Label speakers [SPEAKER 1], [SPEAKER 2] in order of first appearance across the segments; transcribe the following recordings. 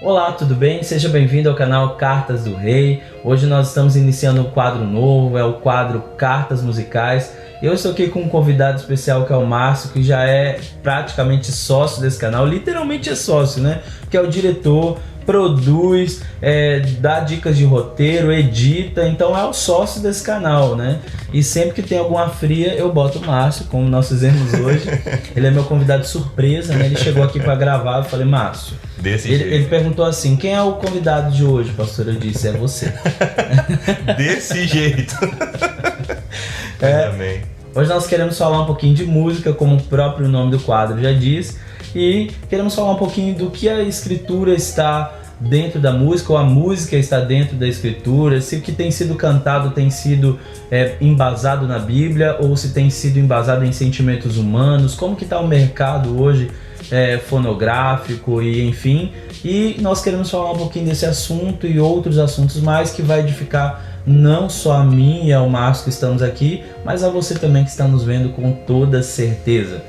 [SPEAKER 1] Olá, tudo bem? Seja bem-vindo ao canal Cartas do Rei. Hoje nós estamos iniciando um quadro novo, é o quadro Cartas Musicais. Eu estou aqui com um convidado especial que é o Márcio, que já é praticamente sócio desse canal, literalmente é sócio, né? Que é o diretor, produz, dá dicas de roteiro, edita, então é o sócio desse canal, né? E sempre que tem alguma fria eu boto o Márcio, como nós fizemos hoje. Ele é meu convidado de surpresa, né? Ele chegou aqui para gravar, eu falei, Márcio, ele perguntou assim, quem é o convidado de hoje, pastor? Eu disse, é você.
[SPEAKER 2] Desse jeito. Amém.
[SPEAKER 1] Hoje nós queremos falar um pouquinho de música, como o próprio nome do quadro já diz, e queremos falar um pouquinho do que a escritura está dentro da música, ou a música está dentro da escritura, se o que tem sido cantado tem sido embasado na Bíblia, ou se tem sido embasado em sentimentos humanos, como que está o mercado hoje fonográfico e enfim. E nós queremos falar um pouquinho desse assunto e outros assuntos mais que vai edificar não só a mim e ao Márcio que estamos aqui, mas a você também que está nos vendo com toda certeza.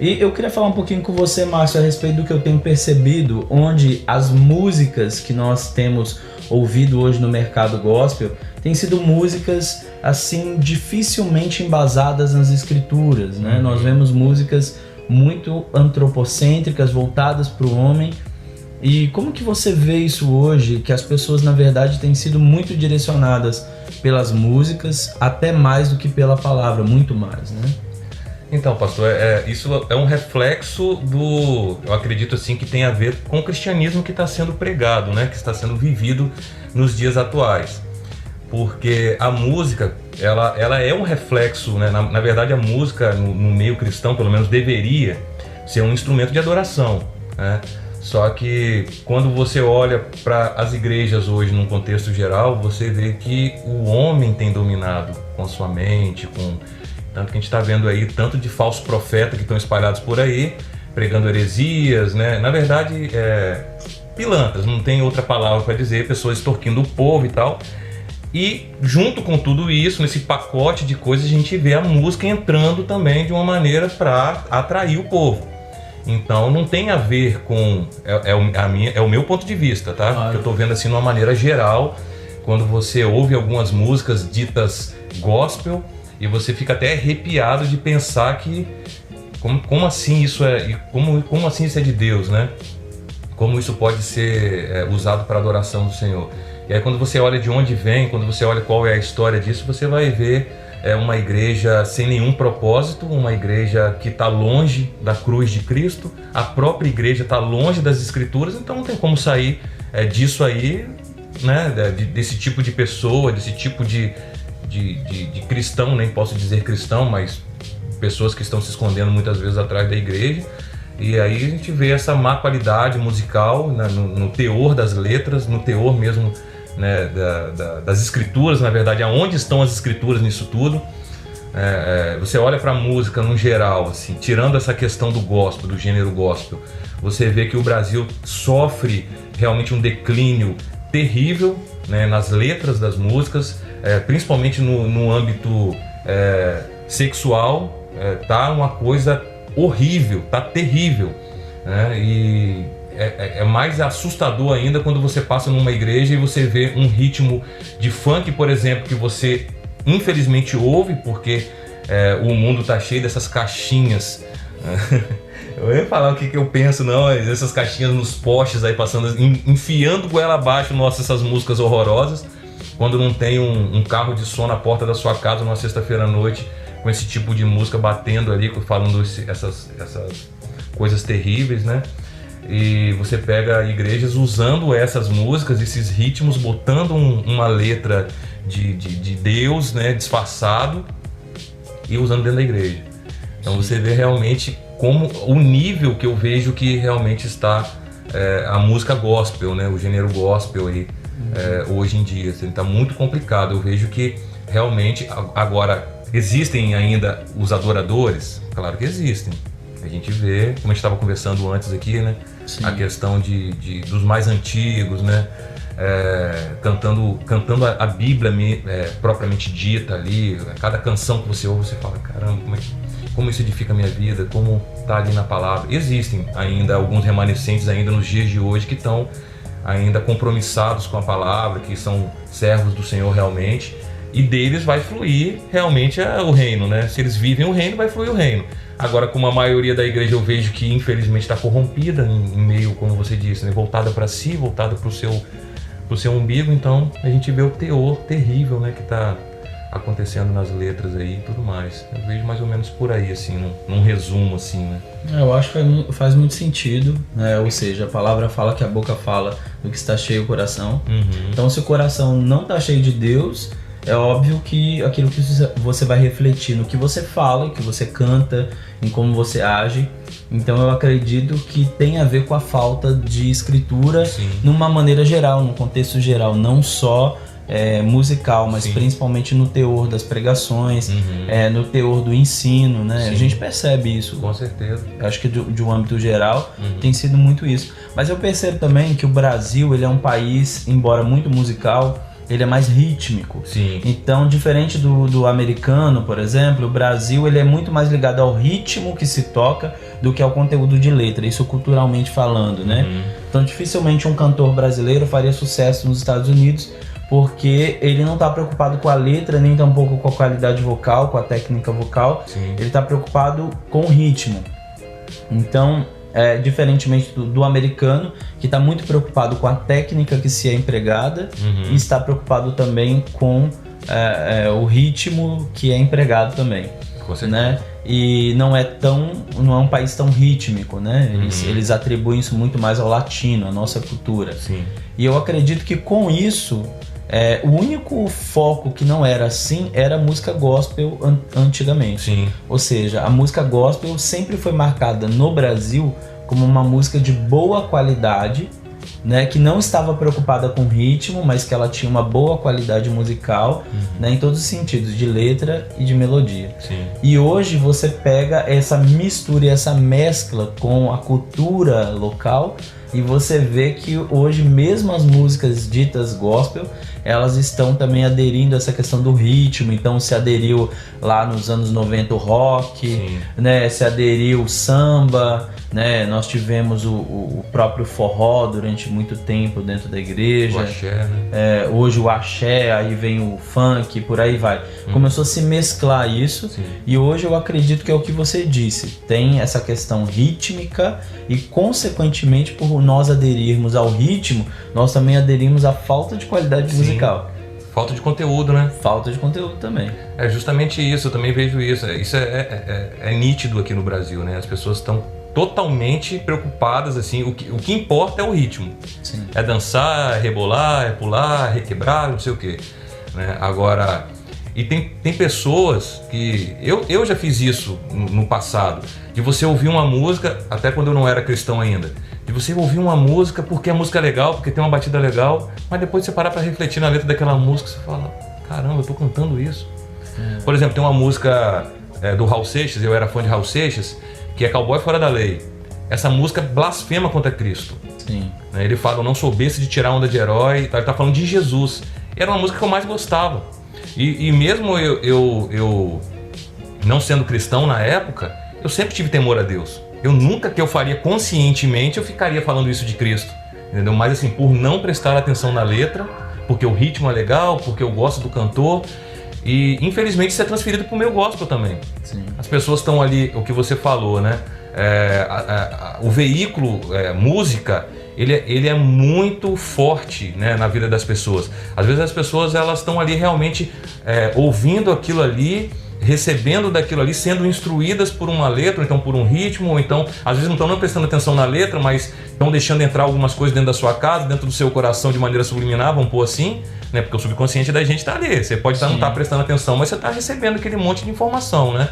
[SPEAKER 1] E eu queria falar um pouquinho com você, Márcio, a respeito do que eu tenho percebido, onde as músicas que nós temos ouvido hoje no mercado gospel têm sido músicas, assim, dificilmente embasadas nas escrituras, né? Nós vemos músicas muito antropocêntricas, voltadas para o homem. E como que você vê isso hoje, que as pessoas, na verdade, têm sido muito direcionadas pelas músicas, até mais do que pela palavra, muito mais, né?
[SPEAKER 2] Então, pastor, isso é um reflexo eu acredito assim, que tem a ver com o cristianismo que está sendo pregado, né? Que está sendo vivido nos dias atuais. Porque a música, ela é um reflexo, né? Na verdade, a música, no meio cristão, pelo menos, deveria ser um instrumento de adoração, né? Só que quando você olha para as igrejas hoje, num contexto geral, você vê que o homem tem dominado com a sua mente, tanto que a gente está vendo aí tanto de falsos profetas que estão espalhados por aí, pregando heresias, né? Na verdade, pilantras, não tem outra palavra para dizer, pessoas extorquindo o povo e tal. E junto com tudo isso, nesse pacote de coisas, a gente vê a música entrando também de uma maneira para atrair o povo. Então não tem a ver com... É o meu ponto de vista, tá?
[SPEAKER 1] Claro.
[SPEAKER 2] Que eu tô vendo assim de uma maneira geral, quando você ouve algumas músicas ditas gospel, e você fica até arrepiado de pensar que... Como assim isso como assim isso é de Deus, né? Como isso pode ser usado para adoração do Senhor. E aí quando você olha de onde vem, quando você olha qual é a história disso, você vai ver uma igreja sem nenhum propósito, uma igreja que está longe da cruz de Cristo, a própria igreja está longe das Escrituras, então não tem como sair disso aí, né? Desse tipo de pessoa, desse tipo de cristão, nem posso dizer cristão, mas pessoas que estão se escondendo muitas vezes atrás da igreja. E aí a gente vê essa má qualidade musical, né, no teor das letras, no teor mesmo, né, das escrituras, na verdade, aonde estão as escrituras nisso tudo. Você olha para a música no geral, assim, tirando essa questão do gospel, do gênero gospel, você vê que o Brasil sofre realmente um declínio terrível, né, nas letras das músicas, principalmente no âmbito sexual, tá uma coisa horrível, tá terrível, né? E é mais assustador ainda quando você passa numa igreja e você vê um ritmo de funk, por exemplo, que você infelizmente ouve, porque o mundo tá cheio dessas caixinhas. Eu ia falar o que eu penso, não, essas caixinhas nos postes aí passando, enfiando goela abaixo, nossa, essas músicas horrorosas, quando não tem um carro de som na porta da sua casa numa sexta-feira à noite, com esse tipo de música batendo ali, falando essas coisas terríveis, né? E você pega igrejas usando essas músicas, esses ritmos, botando uma letra de Deus, né, disfarçado, e usando dentro da igreja. Então você vê realmente como o nível que eu vejo que realmente está a música gospel, né, o gênero gospel aí, hoje em dia. Assim, está muito complicado. Eu vejo que realmente agora existem ainda os adoradores, claro que existem. A gente vê, como a gente estava conversando antes aqui, né? Sim. A questão dos mais antigos, né? Cantando a Bíblia propriamente dita ali. Cada canção que você ouve, você fala, caramba, como isso edifica a minha vida, como está ali na palavra. Existem ainda alguns remanescentes ainda nos dias de hoje que estão ainda compromissados com a palavra, que são servos do Senhor realmente, e deles vai fluir realmente o reino, né? Se eles vivem o reino, vai fluir o reino. Agora, como a maioria da igreja eu vejo que infelizmente está corrompida, em meio, como você disse, né? Voltada para si, voltada para o seu umbigo, então a gente vê o teor terrível, né? Que está acontecendo nas letras aí e tudo mais. Eu vejo mais ou menos por aí, assim, num resumo, assim, né?
[SPEAKER 1] Eu acho que faz muito sentido, né? Ou seja, a palavra fala que a boca fala do que está cheio o coração. Então, se o coração não está cheio de Deus, é óbvio que aquilo que você vai refletir no que você fala, que você canta, em como você age. Então eu acredito que tem a ver com a falta de escritura, sim, numa maneira geral, num contexto geral, não só musical, mas sim, principalmente no teor das pregações, no teor do ensino, né? Sim. A gente percebe isso.
[SPEAKER 2] Com certeza.
[SPEAKER 1] Eu acho que de um âmbito geral tem sido muito isso. Mas eu percebo também que o Brasil, ele é um país, embora muito musical, ele é mais rítmico.
[SPEAKER 2] Sim.
[SPEAKER 1] Então, diferente do americano, por exemplo, o Brasil ele é muito mais ligado ao ritmo que se toca do que ao conteúdo de letra, isso culturalmente falando, né? Então, dificilmente um cantor brasileiro faria sucesso nos Estados Unidos, porque ele não está preocupado com a letra, nem tampouco com a qualidade vocal, com a técnica vocal. Sim. Ele está preocupado com o ritmo. Então, diferentemente do americano, que está muito preocupado com a técnica que se é empregada, e está preocupado também com o ritmo que é empregado também.
[SPEAKER 2] Com certeza.
[SPEAKER 1] Né? E não é um país tão rítmico, né? Eles atribuem isso muito mais ao latino, à nossa cultura.
[SPEAKER 2] Sim.
[SPEAKER 1] E eu acredito que com isso, o único foco que não era assim era a música gospel antigamente.
[SPEAKER 2] Sim.
[SPEAKER 1] Ou seja, a música gospel sempre foi marcada no Brasil como uma música de boa qualidade, né, que não estava preocupada com ritmo, mas que ela tinha uma boa qualidade musical, né, em todos os sentidos, de letra e de melodia.
[SPEAKER 2] Sim.
[SPEAKER 1] E hoje você pega essa mistura e essa mescla com a cultura local, e você vê que hoje mesmo as músicas ditas gospel, elas estão também aderindo a essa questão do ritmo. Então se aderiu lá nos anos 90 o rock, né? Se aderiu o samba, né? Nós tivemos o próprio forró durante muito tempo dentro da igreja.
[SPEAKER 2] O axé, né?
[SPEAKER 1] Hoje o axé, aí vem o funk, por aí vai. Começou a se mesclar isso. Sim. E hoje eu acredito que é o que você disse. Tem essa questão rítmica e consequentemente por nós aderirmos ao ritmo, nós também aderimos à falta de qualidade musical.
[SPEAKER 2] Falta de conteúdo, né?
[SPEAKER 1] Falta de conteúdo também.
[SPEAKER 2] É justamente isso, eu também vejo isso. Isso é nítido aqui no Brasil, né? As pessoas estão totalmente preocupadas, assim, o que importa é o ritmo.
[SPEAKER 1] Sim.
[SPEAKER 2] É dançar, é rebolar, é pular, é requebrar, não sei o quê. Né? Agora, e tem pessoas que... Eu já fiz isso no passado, de você ouvir uma música, até quando eu não era cristão ainda, de você ouvir uma música porque a música é legal, porque tem uma batida legal, mas depois você parar pra refletir na letra daquela música, você fala, caramba, eu tô cantando isso. Por exemplo, tem uma música do Raul Seixas, eu era fã de Raul Seixas, que é Cowboy Fora da Lei. Essa música blasfema contra Cristo.
[SPEAKER 1] Sim.
[SPEAKER 2] Ele fala, eu não sou besta de tirar onda de herói, ele tá falando de Jesus. E era uma música que eu mais gostava. E mesmo eu não sendo cristão na época, eu sempre tive temor a Deus. Eu nunca que eu faria conscientemente, eu ficaria falando isso de Cristo. Entendeu? Mas assim, por não prestar atenção na letra, porque o ritmo é legal, porque eu gosto do cantor. E infelizmente isso é transferido pro meu gospel também.
[SPEAKER 1] Sim.
[SPEAKER 2] As pessoas estão ali, o que você falou, né? O veículo, música, ele é muito forte, né, na vida das pessoas. Às vezes as pessoas elas estão ali realmente ouvindo aquilo ali, recebendo daquilo ali, sendo instruídas por uma letra, ou então por um ritmo, ou então às vezes não estão prestando atenção na letra, mas estão deixando entrar algumas coisas dentro da sua casa, dentro do seu coração de maneira subliminar, vamos pôr assim, né? Porque o subconsciente da gente está ali. Você pode não estar prestando atenção, mas você está recebendo aquele monte de informação, né?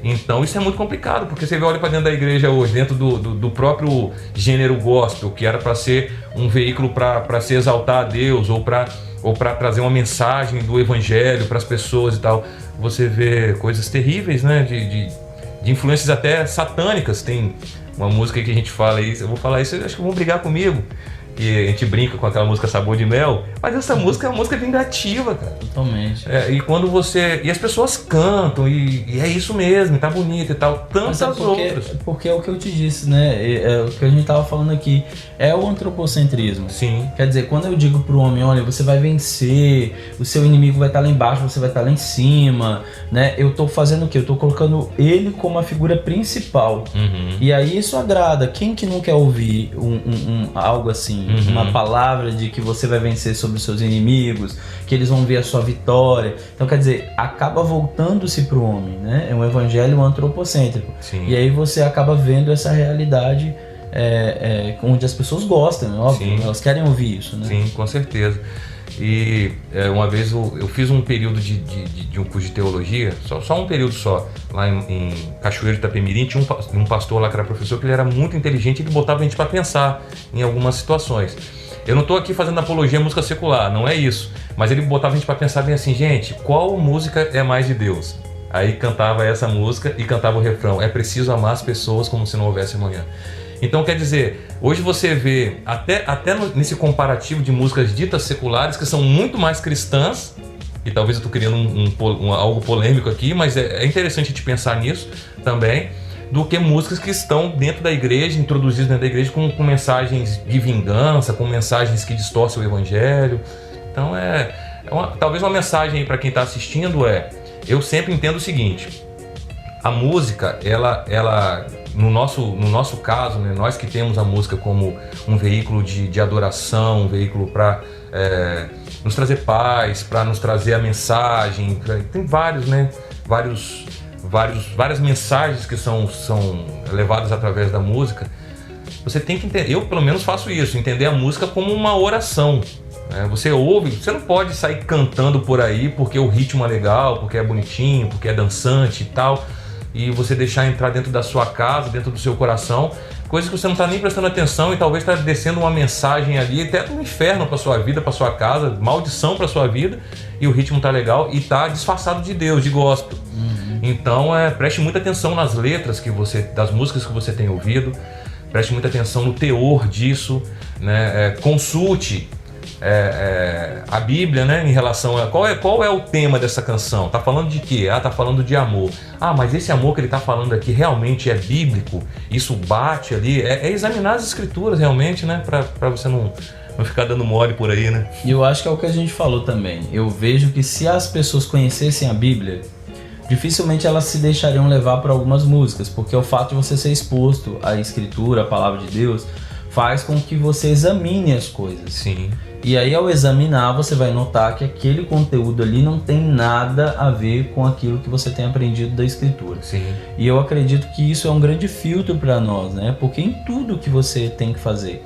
[SPEAKER 2] Então isso é muito complicado, porque você olha para dentro da igreja hoje, dentro do próprio gênero gospel, que era para ser um veículo para se exaltar a Deus, ou para trazer uma mensagem do evangelho para as pessoas e tal. Você vê coisas terríveis, né? De influências até satânicas. Tem uma música que a gente fala isso, eu vou falar isso, acho que vão brigar comigo, E a gente brinca com aquela música Sabor de Mel, mas essa música é uma música vingativa, cara.
[SPEAKER 1] Totalmente.
[SPEAKER 2] E quando você... E as pessoas cantam, e é isso mesmo, tá bonito e tal. Tantas outras.
[SPEAKER 1] Porque é o que eu te disse, né? É o que a gente tava falando aqui. É o antropocentrismo.
[SPEAKER 2] Sim.
[SPEAKER 1] Quer dizer, quando eu digo pro homem, olha, você vai vencer, o seu inimigo vai estar lá embaixo, você vai estar lá em cima, né? Eu tô fazendo o quê? Eu tô colocando ele como a figura principal. E aí isso agrada. Quem que não quer ouvir algo assim? Uma palavra de que você vai vencer sobre os seus inimigos, que eles vão ver a sua vitória. Então, quer dizer, acaba voltando-se pro homem, né? É um evangelho antropocêntrico.
[SPEAKER 2] Sim.
[SPEAKER 1] E aí você acaba vendo essa realidade onde as pessoas gostam, né? Óbvio, elas querem ouvir isso, né?
[SPEAKER 2] Sim, com certeza. E uma vez eu fiz um período de um curso de teologia, só um período só, lá em Cachoeiro de Itapemirim. Tinha um pastor lá que era professor, que ele era muito inteligente e ele botava a gente para pensar em algumas situações. Eu não estou aqui fazendo apologia à música secular, não é isso, mas ele botava a gente para pensar bem assim, gente, qual música é mais de Deus? Aí cantava essa música e cantava o refrão, é preciso amar as pessoas como se não houvesse amanhã. Então, quer dizer, hoje você vê, até nesse comparativo de músicas ditas seculares, que são muito mais cristãs, e talvez eu estou criando algo polêmico aqui, mas é interessante a gente pensar nisso também, do que músicas que estão dentro da igreja, introduzidas dentro da igreja, com mensagens de vingança, com mensagens que distorcem o evangelho. Então, talvez uma mensagem aí para quem está assistindo eu sempre entendo o seguinte, a música, ela no nosso caso, né, nós que temos a música como um veículo de adoração, um veículo para nos trazer paz, para nos trazer a mensagem, tem várias mensagens que são levadas através da música. Você tem que entender, eu pelo menos faço isso, entender a música como uma oração. Você ouve, você não pode sair cantando por aí porque o ritmo é legal, porque é bonitinho, porque é dançante e tal, e você deixar entrar dentro da sua casa, dentro do seu coração, coisas que você não está nem prestando atenção e talvez está descendo uma mensagem ali, até um inferno para sua vida, para sua casa, maldição para sua vida, e o ritmo tá legal e tá disfarçado de Deus, de gospel. Então preste muita atenção nas letras das músicas que você tem ouvido, preste muita atenção no teor disso, né? Consulte a Bíblia, né, em relação a qual é o tema dessa canção. Tá falando de quê? Tá falando de amor. Mas esse amor que ele tá falando aqui realmente é bíblico? Isso bate ali? Examinar as escrituras realmente, né, para você não ficar dando mole por aí, né?
[SPEAKER 1] E eu acho que é o que a gente falou também. Eu vejo que se as pessoas conhecessem a Bíblia, dificilmente elas se deixariam levar por algumas músicas, porque o fato de você ser exposto à escritura, à palavra de Deus, faz com que você examine as coisas.
[SPEAKER 2] Sim.
[SPEAKER 1] E aí, ao examinar, você vai notar que aquele conteúdo ali não tem nada a ver com aquilo que você tem aprendido da escritura.
[SPEAKER 2] Sim.
[SPEAKER 1] E eu acredito que isso é um grande filtro para nós, né? Porque em tudo que você tem que fazer.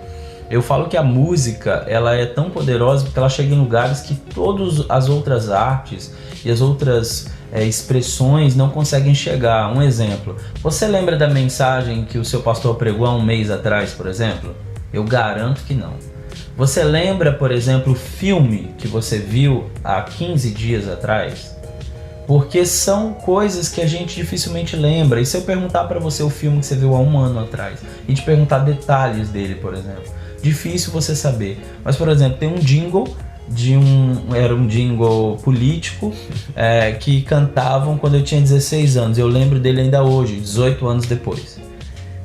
[SPEAKER 1] Eu falo que a música, ela é tão poderosa porque ela chega em lugares que todas as outras artes e as outras expressões não conseguem chegar. Um exemplo, você lembra da mensagem que o seu pastor pregou há um mês atrás, por exemplo? Eu garanto que não. Você lembra, por exemplo, o filme que você viu há 15 dias atrás? Porque são coisas que a gente dificilmente lembra. E se eu perguntar para você o filme que você viu há um ano atrás e te perguntar detalhes dele, por exemplo, difícil você saber. Mas, por exemplo, tem um jingle era um jingle político que cantavam quando eu tinha 16 anos. Eu lembro dele ainda hoje, 18 anos depois.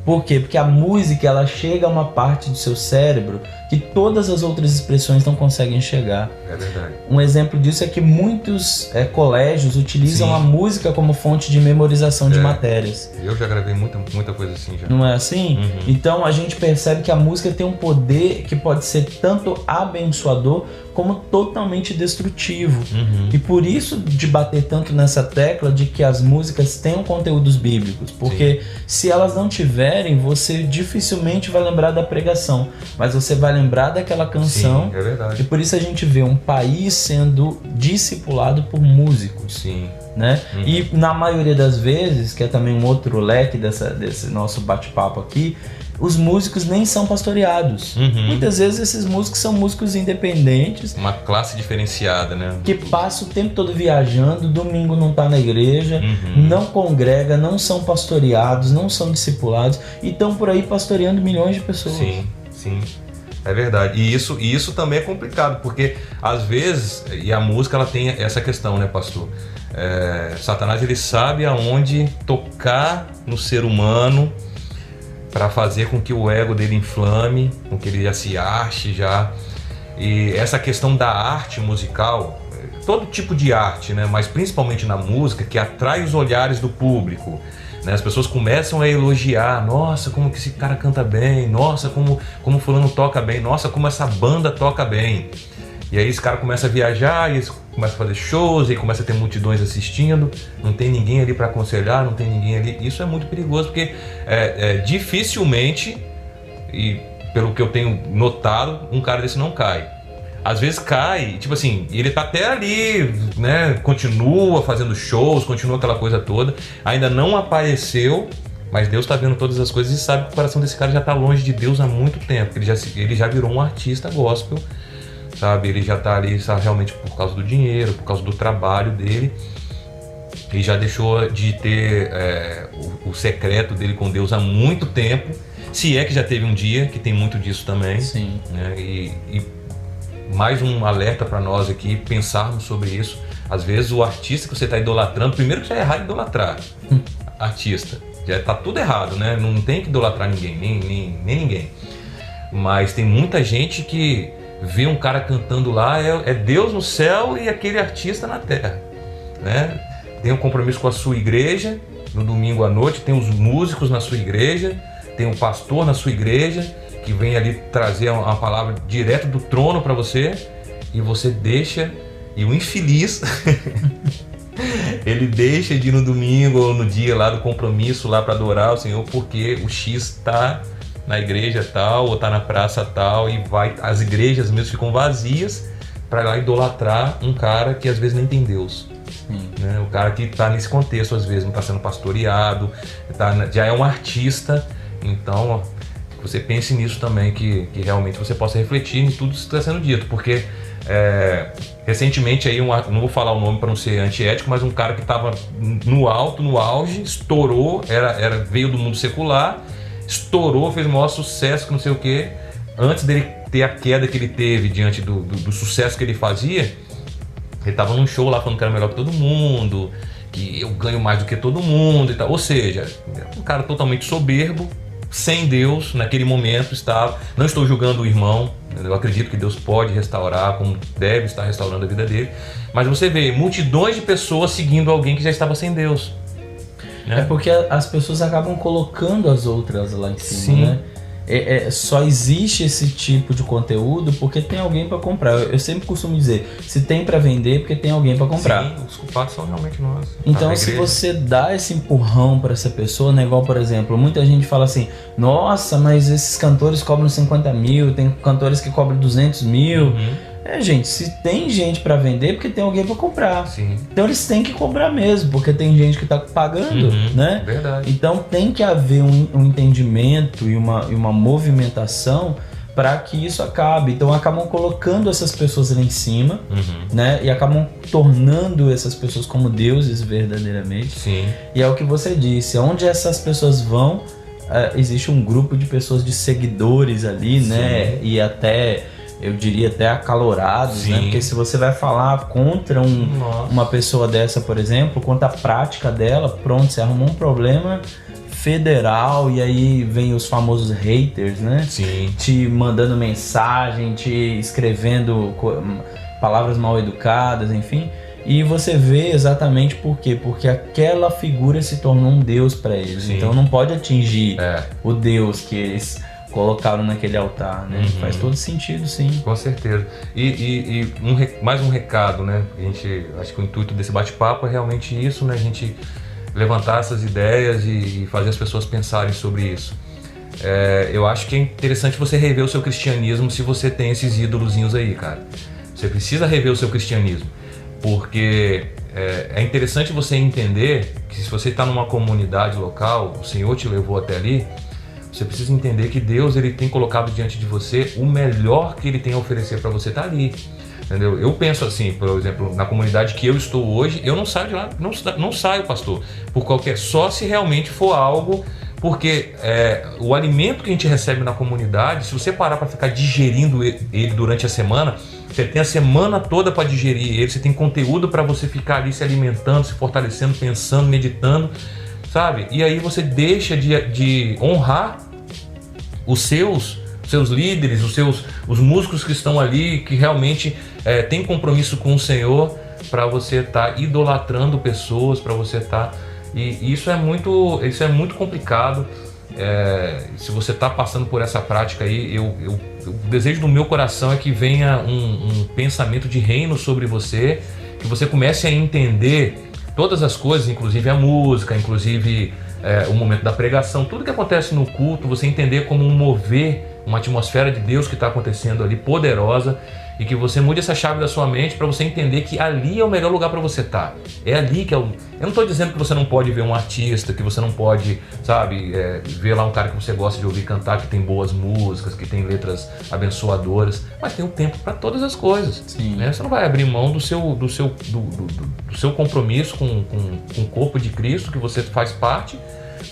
[SPEAKER 1] Por quê? Porque a música, ela chega a uma parte do seu cérebro que todas as outras expressões não conseguem chegar.
[SPEAKER 2] É verdade.
[SPEAKER 1] Um exemplo disso é que muitos colégios utilizam
[SPEAKER 2] Sim.
[SPEAKER 1] a música como fonte de memorização de matérias.
[SPEAKER 2] Eu já gravei muita coisa assim já.
[SPEAKER 1] Não é assim?
[SPEAKER 2] Uhum.
[SPEAKER 1] Então a gente percebe que a música tem um poder que pode ser tanto abençoador como totalmente destrutivo.
[SPEAKER 2] Uhum.
[SPEAKER 1] E por isso de bater tanto nessa tecla de que as músicas tenham conteúdos bíblicos. Porque se elas não tiverem, você dificilmente vai lembrar da pregação, mas você vai lembrar daquela canção.
[SPEAKER 2] Sim, é verdade.
[SPEAKER 1] E por isso a gente vê um país sendo discipulado por músicos.
[SPEAKER 2] Sim.
[SPEAKER 1] Né? E na maioria das vezes, que é também um outro leque desse nosso bate-papo aqui, os músicos nem são pastoreados. Muitas vezes esses músicos são músicos independentes.
[SPEAKER 2] Uma classe diferenciada, né?
[SPEAKER 1] Que passa o tempo todo viajando, domingo não está na igreja, não congrega, não são pastoreados, não são discipulados e estão por aí pastoreando milhões de pessoas.
[SPEAKER 2] Sim, sim. É verdade. E isso também é complicado, porque às vezes, e a música ela tem essa questão, né, pastor? Satanás ele sabe aonde tocar no ser humano para fazer com que o ego dele inflame, com que ele já se ache já. E essa questão da arte musical, todo tipo de arte, né, mas principalmente na música, que atrai os olhares do público. As pessoas começam a elogiar, nossa, como que esse cara canta bem, nossa, como fulano toca bem, nossa, como essa banda toca bem. E aí esse cara começa a viajar, e começa a fazer shows, e começa a ter multidões assistindo, não tem ninguém ali para aconselhar, não tem ninguém ali. Isso é muito perigoso, porque dificilmente, e pelo que eu tenho notado, um cara desse não cai. Às vezes cai, tipo assim, ele tá até ali, né, continua fazendo shows, continua aquela coisa toda, ainda não apareceu, mas Deus tá vendo todas as coisas e sabe que o coração desse cara já tá longe de Deus há muito tempo, ele já virou um artista gospel, sabe, ele já tá ali, sabe, realmente por causa do dinheiro, por causa do trabalho dele, ele já deixou de ter o secreto dele com Deus há muito tempo, se é que já teve um dia, que tem muito disso também.
[SPEAKER 1] Sim.
[SPEAKER 2] Né, e mais um alerta para nós aqui, pensarmos sobre isso. Às vezes o artista que você está idolatrando, primeiro que já é errado idolatrar artista, já está tudo errado, né? Não tem que idolatrar ninguém, nem ninguém. Mas tem muita gente que vê um cara cantando lá, é Deus no céu e aquele artista na terra, né? Tem um compromisso com a sua igreja, no domingo à noite, tem os músicos na sua igreja, tem um pastor na sua igreja, que vem ali trazer uma palavra direto do trono para você, e você deixa, e o infeliz ele deixa de ir no domingo ou no dia lá do compromisso lá para adorar o Senhor, porque o X está na igreja tal ou está na praça tal, e as igrejas mesmo ficam vazias para lá idolatrar um cara que às vezes nem tem Deus. Né? O cara que está nesse contexto, às vezes não está sendo pastoreado, já é um artista. Então você pense nisso também, que realmente você possa refletir em tudo isso que está sendo dito, porque recentemente aí, não vou falar o nome para não ser antiético, mas um cara que estava no auge, estourou, veio do mundo secular, estourou, fez o maior sucesso, que não sei o que, antes dele ter a queda que ele teve diante do sucesso que ele fazia, ele estava num show lá falando que era melhor que todo mundo, que eu ganho mais do que todo mundo e tal, ou seja, um cara totalmente soberbo, sem Deus, naquele momento estava. Não estou julgando o irmão, eu acredito que Deus pode restaurar, como deve estar restaurando a vida dele, mas você vê multidões de pessoas seguindo alguém que já estava sem Deus, né?
[SPEAKER 1] É porque as pessoas acabam colocando as outras lá em cima. Sim. Né? Só existe esse tipo de conteúdo porque tem alguém para comprar. Eu sempre costumo dizer, se tem para vender, porque tem alguém para comprar.
[SPEAKER 2] Sim, os culpados são realmente nós.
[SPEAKER 1] Então, se você dá esse empurrão para essa pessoa, né, igual, por exemplo, muita gente fala assim, nossa, mas esses cantores cobram 50 mil, tem cantores que cobram 200 mil. Uhum. Gente, se tem gente para vender, porque tem alguém para comprar.
[SPEAKER 2] Sim.
[SPEAKER 1] Então eles têm que cobrar mesmo, porque tem gente que tá pagando, né?
[SPEAKER 2] Verdade.
[SPEAKER 1] Então tem que haver um entendimento e uma movimentação para que isso acabe. Então acabam colocando essas pessoas lá em cima, né? E acabam tornando essas pessoas como deuses verdadeiramente.
[SPEAKER 2] Sim.
[SPEAKER 1] E é o que você disse, onde essas pessoas vão, existe um grupo de pessoas, de seguidores ali, né? E até... eu diria até acalorados,
[SPEAKER 2] Sim.
[SPEAKER 1] né? Porque se você vai falar contra uma pessoa dessa, por exemplo, contra a prática dela, pronto, você arrumou um problema federal, e aí vem os famosos haters, né?
[SPEAKER 2] Sim.
[SPEAKER 1] Te mandando mensagem, te escrevendo palavras mal educadas, enfim. E você vê exatamente por quê? Porque aquela figura se tornou um deus para eles.
[SPEAKER 2] Sim.
[SPEAKER 1] Então não pode atingir o deus que eles colocaram naquele altar, né? Faz todo sentido, sim.
[SPEAKER 2] Com certeza. E mais um recado, né? Acho que o intuito desse bate-papo é realmente isso, né? A gente levantar essas ideias e fazer as pessoas pensarem sobre isso. Eu acho que é interessante você rever o seu cristianismo se você tem esses ídolozinhos aí, cara. Você precisa rever o seu cristianismo, porque é interessante você entender que se você está numa comunidade local, o Senhor te levou até ali, você precisa entender que Deus ele tem colocado diante de você o melhor que Ele tem a oferecer para você estar ali. Entendeu? Eu penso assim, por exemplo, na comunidade que eu estou hoje, eu não saio de lá, não saio, pastor, por só se realmente for algo Porque o alimento que a gente recebe na comunidade, se você parar para ficar digerindo ele durante a semana, você tem a semana toda para digerir ele, você tem conteúdo para você ficar ali se alimentando, se fortalecendo, pensando, meditando, sabe? E aí você deixa de honrar os seus líderes, os músicos que estão ali, que realmente têm compromisso com o Senhor, para você estar idolatrando pessoas, para você estar... E isso é muito complicado. Se você está passando por essa prática aí, o desejo do meu coração é que venha um pensamento de reino sobre você, que você comece a entender todas as coisas, inclusive a música, inclusive o momento da pregação, tudo que acontece no culto, você entender como um mover, uma atmosfera de Deus que está acontecendo ali, poderosa, e que você mude essa chave da sua mente para você entender que ali é o melhor lugar para você estar. É ali que eu não estou dizendo que você não pode ver um artista, que você não pode, sabe, ver lá um cara que você gosta de ouvir cantar, que tem boas músicas, que tem letras abençoadoras, mas tem um tempo para todas as coisas.
[SPEAKER 1] Sim.
[SPEAKER 2] Né? Você não vai abrir mão do seu compromisso com o corpo de Cristo, que você faz parte,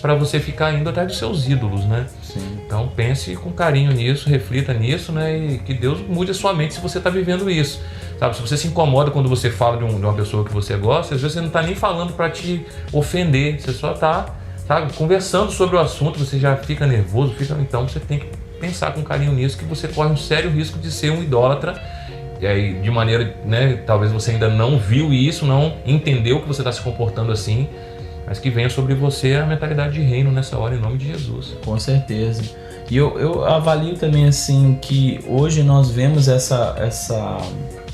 [SPEAKER 2] para você ficar indo atrás dos seus ídolos, né?
[SPEAKER 1] Sim.
[SPEAKER 2] Então pense com carinho nisso, reflita nisso, né? E que Deus mude a sua mente se você está vivendo isso. Sabe? Se você se incomoda quando você fala de uma pessoa que você gosta, às vezes você não está nem falando para te ofender, você só está, sabe, conversando sobre o assunto, você já fica nervoso, então você tem que pensar com carinho nisso, que você corre um sério risco de ser um idólatra. E aí, de maneira, né? Talvez você ainda não viu isso, não entendeu que você está se comportando assim, mas que venha sobre você a mentalidade de reino nessa hora, em nome de Jesus.
[SPEAKER 1] Com certeza. E eu avalio também assim que hoje nós vemos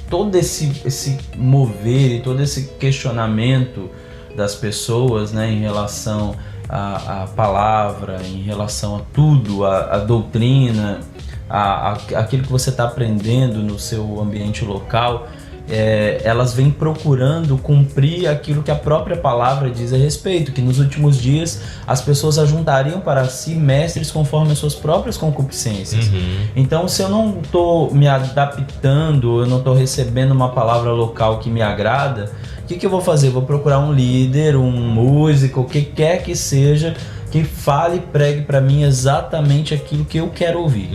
[SPEAKER 1] todo esse mover e todo esse questionamento das pessoas, né, em relação à palavra, em relação a tudo, a doutrina, aquilo que você está aprendendo no seu ambiente local. Elas vêm procurando cumprir aquilo que a própria palavra diz a respeito, que nos últimos dias as pessoas ajuntariam para si mestres conforme as suas próprias concupiscências. Então, se eu não estou me adaptando, eu não estou recebendo uma palavra local que me agrada, o que eu vou fazer? Vou procurar um líder, um músico, o que quer que seja, que fale e pregue para mim exatamente aquilo que eu quero ouvir.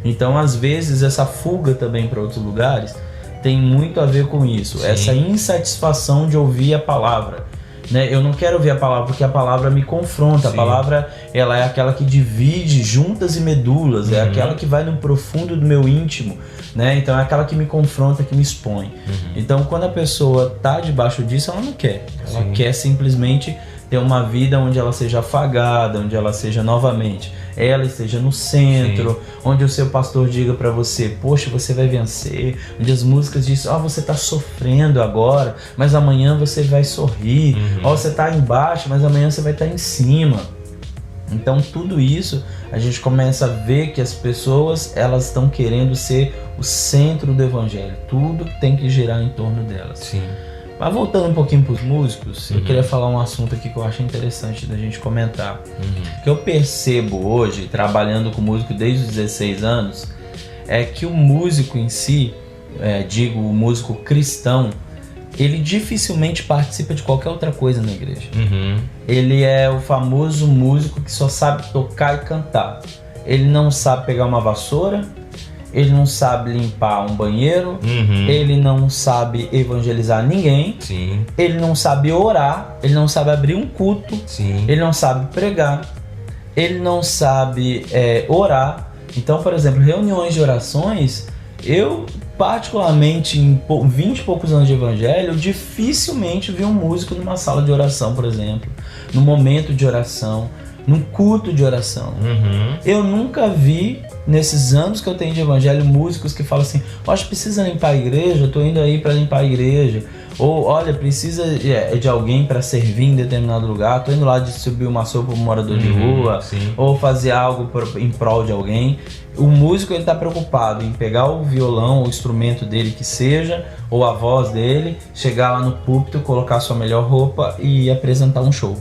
[SPEAKER 1] Então, às vezes, essa fuga também para outros lugares tem muito a ver com isso. Sim. Essa insatisfação de ouvir a palavra, né? Eu não quero ouvir a palavra porque a palavra me confronta. Sim. A palavra, ela é aquela que divide juntas e medulas, é aquela que vai no profundo do meu íntimo, né? Então é aquela que me confronta, que me expõe. Então quando a pessoa está debaixo disso, ela não quer. Ela quer simplesmente ter uma vida onde ela seja afagada, onde ela seja novamente, ela esteja no centro, onde o seu pastor diga para você, poxa, você vai vencer, onde as músicas dizem, você está sofrendo agora, mas amanhã você vai sorrir, você está embaixo, mas amanhã você vai estar em cima. Então tudo isso a gente começa a ver que as pessoas, elas estão querendo ser o centro do evangelho, tudo tem que girar em torno delas.
[SPEAKER 2] Sim.
[SPEAKER 1] Mas voltando um pouquinho para os músicos, eu queria falar um assunto aqui que eu acho interessante da gente comentar. Que eu percebo hoje, trabalhando com músico desde os 16 anos, é que o músico em si, digo o músico cristão, ele dificilmente participa de qualquer outra coisa na igreja. Ele é o famoso músico que só sabe tocar e cantar. Ele não sabe pegar uma vassoura, ele não sabe limpar um banheiro, ele não sabe evangelizar ninguém, ele não sabe orar, ele não sabe abrir um culto, ele não sabe pregar, ele não sabe orar. Então, por exemplo, reuniões de orações, eu particularmente em 20 e poucos anos de evangelho, eu dificilmente vi um músico numa sala de oração, por exemplo, num momento de oração, num culto de oração. Eu nunca vi, nesses anos que eu tenho de evangelho, músicos que falam assim, acho que precisa limpar a igreja, eu tô indo aí para limpar a igreja. Ou, olha, precisa de alguém para servir em determinado lugar, tô indo lá distribuir uma sopa para um morador de rua, ou fazer algo em prol de alguém. O músico, ele tá preocupado em pegar o violão, o instrumento dele que seja, ou a voz dele, chegar lá no púlpito, colocar sua melhor roupa e apresentar um show.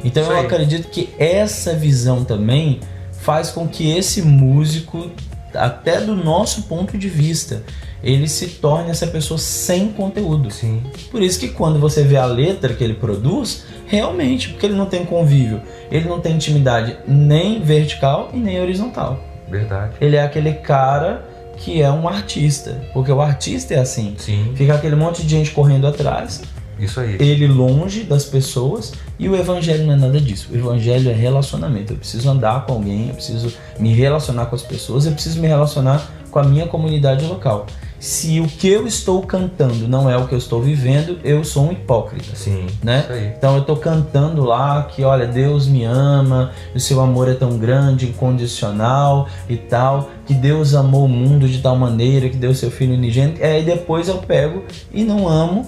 [SPEAKER 1] Então eu acredito que essa visão também faz com que esse músico até do nosso ponto de vista, ele se torna essa pessoa sem conteúdo.
[SPEAKER 2] Sim.
[SPEAKER 1] Por isso que quando você vê a letra que ele produz, realmente, porque ele não tem convívio, ele não tem intimidade nem vertical e nem horizontal.
[SPEAKER 2] Verdade.
[SPEAKER 1] Ele é aquele cara que é um artista, porque o artista é assim.
[SPEAKER 2] Sim.
[SPEAKER 1] Fica aquele monte de gente correndo atrás,
[SPEAKER 2] Isso aí.
[SPEAKER 1] ele longe das pessoas, e o evangelho não é nada disso. O evangelho é relacionamento. Eu preciso andar com alguém, eu preciso me relacionar com as pessoas, eu preciso me relacionar com a minha comunidade local. Se o que eu estou cantando não é o que eu estou vivendo, eu sou um hipócrita.
[SPEAKER 2] Sim,
[SPEAKER 1] né?
[SPEAKER 2] isso aí.
[SPEAKER 1] Então eu estou cantando lá que, olha, Deus me ama, o seu amor é tão grande, incondicional e tal, que Deus amou o mundo de tal maneira que deu seu filho unigênito. Aí depois eu pego e não amo,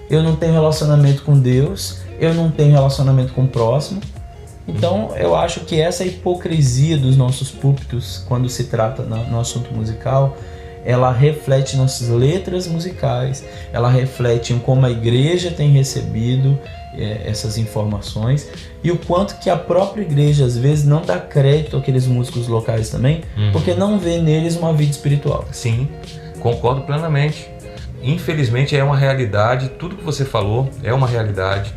[SPEAKER 1] eu não tenho relacionamento com Deus, eu não tenho relacionamento com o próximo. Então eu acho que essa hipocrisia dos nossos púlpitos, quando se trata no assunto musical, ela reflete nossas letras musicais, ela reflete em como a igreja tem recebido essas informações e o quanto que a própria igreja às vezes não dá crédito àqueles músicos locais também, porque não vê neles uma vida espiritual.
[SPEAKER 2] Sim, concordo plenamente. Infelizmente é uma realidade, tudo que você falou é uma realidade.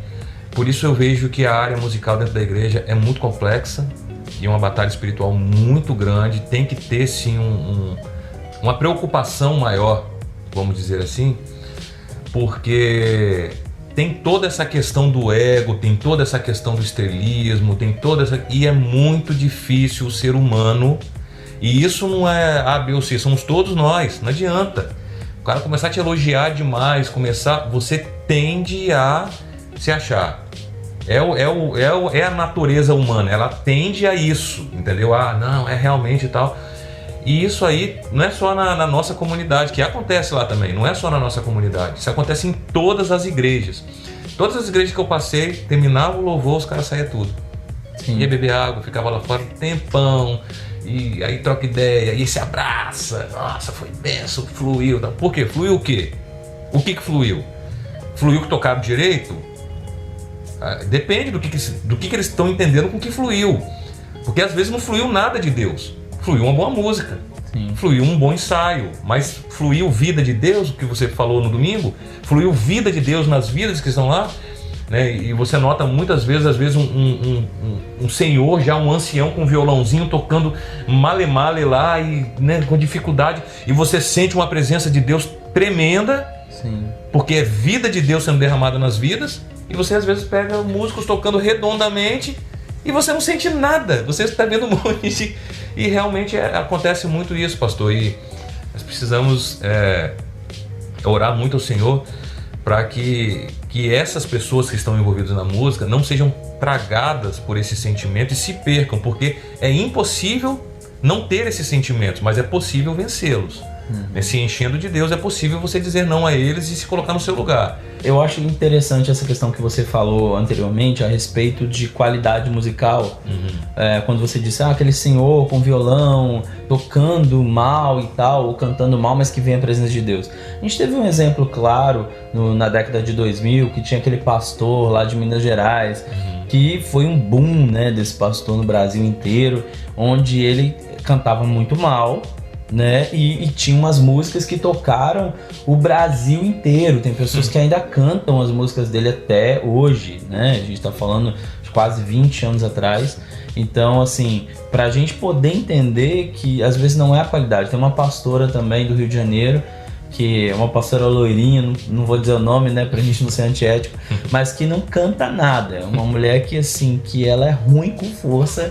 [SPEAKER 2] Por isso eu vejo que a área musical dentro da igreja é muito complexa e uma batalha espiritual muito grande. Tem que ter sim uma preocupação maior, vamos dizer assim, porque tem toda essa questão do ego, tem toda essa questão do estrelismo, e é muito difícil o ser humano, e isso não é A, B ou C, somos todos nós, não adianta. O cara começar a te elogiar demais, você tende a se achar. É a natureza humana, ela tende a isso, entendeu? Ah, não, é realmente e tal. E isso aí não é só na nossa comunidade, que acontece lá também, não é só na nossa comunidade, isso acontece em todas as igrejas. Todas as igrejas que eu passei, terminava o louvor, os caras saíam tudo.
[SPEAKER 1] Sim.
[SPEAKER 2] Ia beber água, ficava lá fora um tempão, e aí troca ideia, e se abraça, nossa, foi benção, fluiu. Por quê? Fluiu o quê? O que fluiu? Fluiu que tocaram direito? Depende do que eles estão entendendo com o que fluiu. Porque às vezes não fluiu nada de Deus. Fluiu uma boa música, sim, fluiu um bom ensaio, mas fluiu vida de Deus, o que você falou no domingo, fluiu vida de Deus nas vidas que estão lá, né? E você nota muitas vezes, às vezes um senhor, já um ancião com um violãozinho tocando male-male lá, e, né, com dificuldade, e você sente uma presença de Deus tremenda, sim, porque é vida de Deus sendo derramada nas vidas, e você às vezes pega músicos tocando redondamente, e você não sente nada, você está vendo um monte de... E realmente acontece muito isso, pastor, e nós precisamos orar muito ao Senhor para que essas pessoas que estão envolvidas na música não sejam tragadas por esse sentimento e se percam, porque é impossível não ter esses sentimentos, mas é possível vencê-los. Se enchendo de Deus, é possível você dizer não a eles e se colocar no seu lugar.
[SPEAKER 1] Eu acho interessante essa questão que você falou anteriormente a respeito de qualidade musical. Quando você disse, aquele senhor com violão, tocando mal e tal, ou cantando mal, mas que vem a presença de Deus. A gente teve um exemplo claro na década de 2000, que tinha aquele pastor lá de Minas Gerais, que foi um boom, né, desse pastor no Brasil inteiro, onde ele cantava muito mal, né? E tinha umas músicas que tocaram o Brasil inteiro. Tem pessoas que ainda cantam as músicas dele até hoje, né? A gente tá falando de quase 20 anos atrás. Então, assim, pra gente poder entender que às vezes não é a qualidade. Tem uma pastora também do Rio de Janeiro, que é uma pastora loirinha, não vou dizer o nome, né, pra gente não ser antiético, mas que não canta nada. É uma mulher que, assim, que ela é ruim com força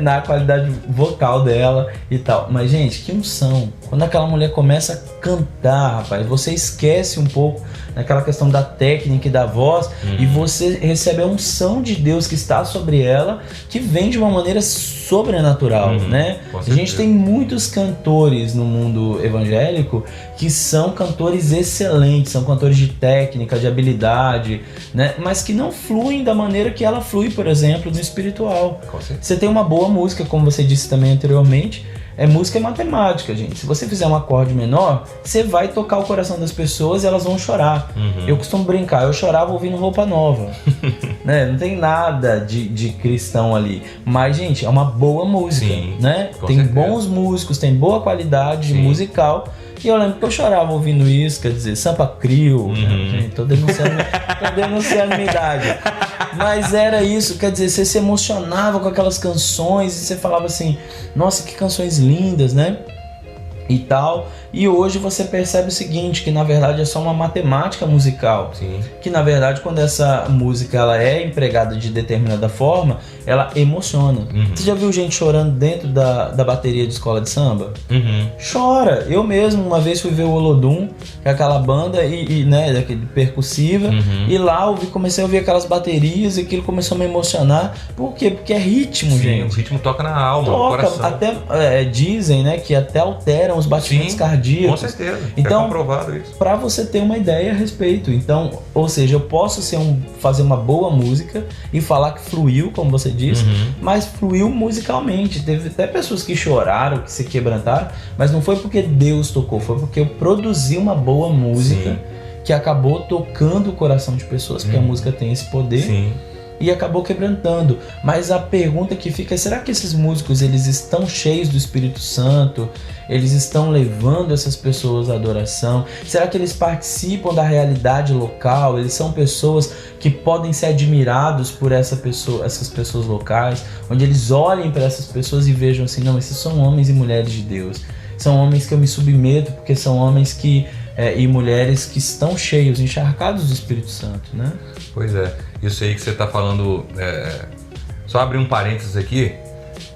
[SPEAKER 1] na qualidade vocal dela e tal. Mas, gente, que unção. Quando aquela mulher começa a cantar, rapaz, você esquece um pouco naquela questão da técnica e da voz, e você recebe a unção de Deus que está sobre ela, que vem de uma maneira sobrenatural, né? A gente tem muitos cantores no mundo evangélico que são cantores excelentes, são cantores de técnica, de habilidade, né? Mas que não fluem da maneira que ela flui, por exemplo, no espiritual. Você tem uma boa música, como você disse também anteriormente, Música é matemática, gente. Se você fizer um acorde menor, você vai tocar o coração das pessoas e elas vão chorar. Eu costumo brincar, eu chorava ouvindo Roupa Nova. Né? Não tem nada de cristão ali. Mas, gente, é uma boa música.
[SPEAKER 2] Sim,
[SPEAKER 1] né? Tem
[SPEAKER 2] certeza.
[SPEAKER 1] Bons músicos, tem boa qualidade musical. E eu lembro que eu chorava ouvindo isso, quer dizer, Sampa Crio, né? Tô denunciando minha idade. Mas era isso, quer dizer, você se emocionava com aquelas canções e você falava assim, nossa, que canções lindas, né? E tal. E hoje você percebe o seguinte, que na verdade é só uma matemática musical.
[SPEAKER 2] Sim.
[SPEAKER 1] Que na verdade quando essa música ela é empregada de determinada forma, ela emociona. Você já viu gente chorando dentro da bateria de escola de samba? Chora. Eu mesmo uma vez fui ver o Olodum, que é aquela banda né, daquele percussiva, e lá comecei a ouvir aquelas baterias e aquilo começou a me emocionar. Por quê? Porque é ritmo, gente.
[SPEAKER 2] O ritmo toca na alma, no coração.
[SPEAKER 1] Até dizem, né, que até alteram os batimentos cardíacos.
[SPEAKER 2] Com certeza.
[SPEAKER 1] Então,
[SPEAKER 2] é comprovado isso.
[SPEAKER 1] Para você ter uma ideia a respeito. Então, ou seja, eu posso fazer uma boa música e falar que fluiu, como você disse, mas fluiu musicalmente. Teve até pessoas que choraram, que se quebrantaram, mas não foi porque Deus tocou, foi porque eu produzi uma boa música que acabou tocando o coração de pessoas, porque a música tem esse poder.
[SPEAKER 2] Sim.
[SPEAKER 1] E acabou quebrantando. Mas a pergunta que fica é, será que esses músicos eles estão cheios do Espírito Santo? Eles estão levando essas pessoas à adoração? Será que eles participam da realidade local? Eles são pessoas que podem ser admirados por essas pessoas locais, onde eles olhem para essas pessoas e vejam assim, não, esses são homens e mulheres de Deus. São homens que eu me submeto, porque são homens e mulheres que estão cheios, encharcados do Espírito Santo, né?
[SPEAKER 2] Pois é, isso aí que você está falando, só abrir um parênteses aqui,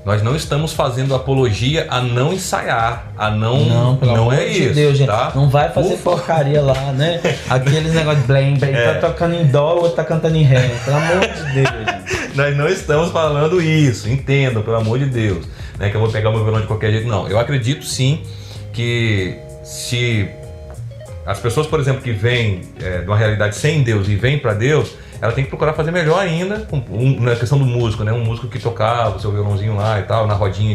[SPEAKER 2] nós não estamos fazendo apologia a não ensaiar,
[SPEAKER 1] Não, pelo amor de Deus, gente,
[SPEAKER 2] tá?
[SPEAKER 1] não vai fazer porcaria lá, né? Aqueles negócios de blém, tá tocando em dó, o outro tá cantando em ré, pelo amor de Deus, gente.
[SPEAKER 2] Nós não estamos falando isso, entendam, pelo amor de Deus, né, que eu vou pegar meu violão de qualquer jeito, não. Eu acredito sim que se as pessoas, por exemplo, que vêm de uma realidade sem Deus e vêm para Deus, ela tem que procurar fazer melhor ainda na questão do músico, né? Um músico que tocava o seu violãozinho lá e tal, na rodinha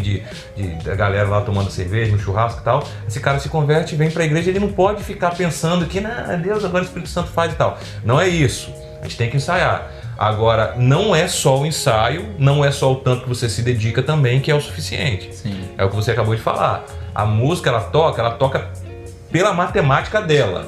[SPEAKER 2] da galera lá tomando cerveja, no churrasco e tal. Esse cara se converte e vem para a igreja, ele não pode ficar pensando que, Deus, agora o Espírito Santo faz e tal. Não é isso. A gente tem que ensaiar. Agora, não é só o ensaio, não é só o tanto que você se dedica também que é o suficiente.
[SPEAKER 1] Sim.
[SPEAKER 2] É o que você acabou de falar. A música, ela toca pela matemática dela.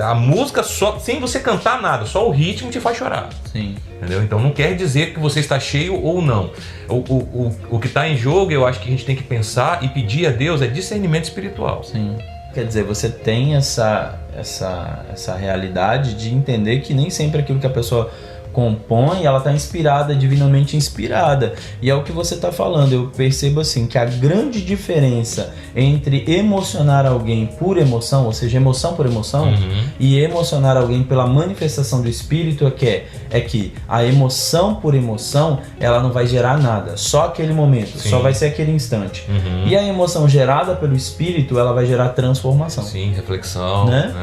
[SPEAKER 2] A música, só sem você cantar nada, só o ritmo te faz chorar.
[SPEAKER 1] Sim.
[SPEAKER 2] Entendeu? Então não quer dizer que você está cheio ou não. O que está em jogo, eu acho que a gente tem que pensar e pedir a Deus é discernimento espiritual.
[SPEAKER 1] Sim. Quer dizer, você tem essa realidade de entender que nem sempre aquilo que a pessoa compõe, ela está inspirada, divinamente inspirada. E é o que você está falando. Eu percebo assim que a grande diferença entre emocionar alguém por emoção, ou seja, emoção por emoção, e emocionar alguém pela manifestação do Espírito é que a emoção por emoção, ela não vai gerar nada, só aquele momento, só vai ser aquele instante. E a emoção gerada pelo Espírito, ela vai gerar transformação.
[SPEAKER 2] Sim, reflexão,
[SPEAKER 1] né?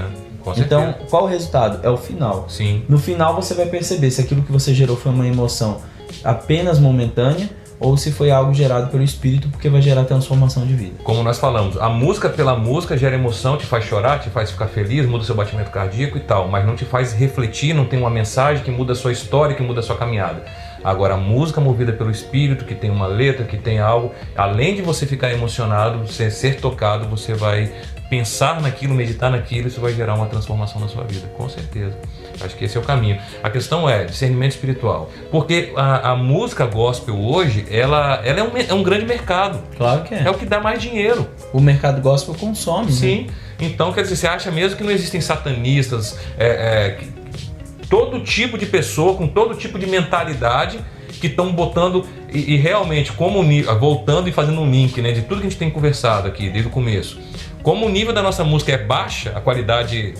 [SPEAKER 2] Então,
[SPEAKER 1] qual o resultado? É o final.
[SPEAKER 2] Sim.
[SPEAKER 1] No final você vai perceber se aquilo que você gerou foi uma emoção apenas momentânea ou se foi algo gerado pelo Espírito, porque vai gerar transformação de vida.
[SPEAKER 2] Como nós falamos, a música pela música gera emoção, te faz chorar, te faz ficar feliz, muda o seu batimento cardíaco e tal, mas não te faz refletir, não tem uma mensagem que muda a sua história, que muda a sua caminhada. Agora, a música movida pelo Espírito, que tem uma letra, que tem algo, além de você ficar emocionado, você ser tocado, você vai pensar naquilo, meditar naquilo, isso vai gerar uma transformação na sua vida, com certeza. Acho que esse é o caminho. A questão é discernimento espiritual, porque a música gospel hoje, ela é um grande mercado.
[SPEAKER 1] Claro que é.
[SPEAKER 2] É o que dá mais dinheiro.
[SPEAKER 1] O mercado gospel consome.
[SPEAKER 2] Sim.
[SPEAKER 1] Né?
[SPEAKER 2] Então, quer dizer, você acha mesmo que não existem satanistas, todo tipo de pessoa, com todo tipo de mentalidade, que estão botando e realmente, voltando e fazendo um link, né, de tudo que a gente tem conversado aqui desde o começo. Como o nível da nossa música é baixa, a qualidade,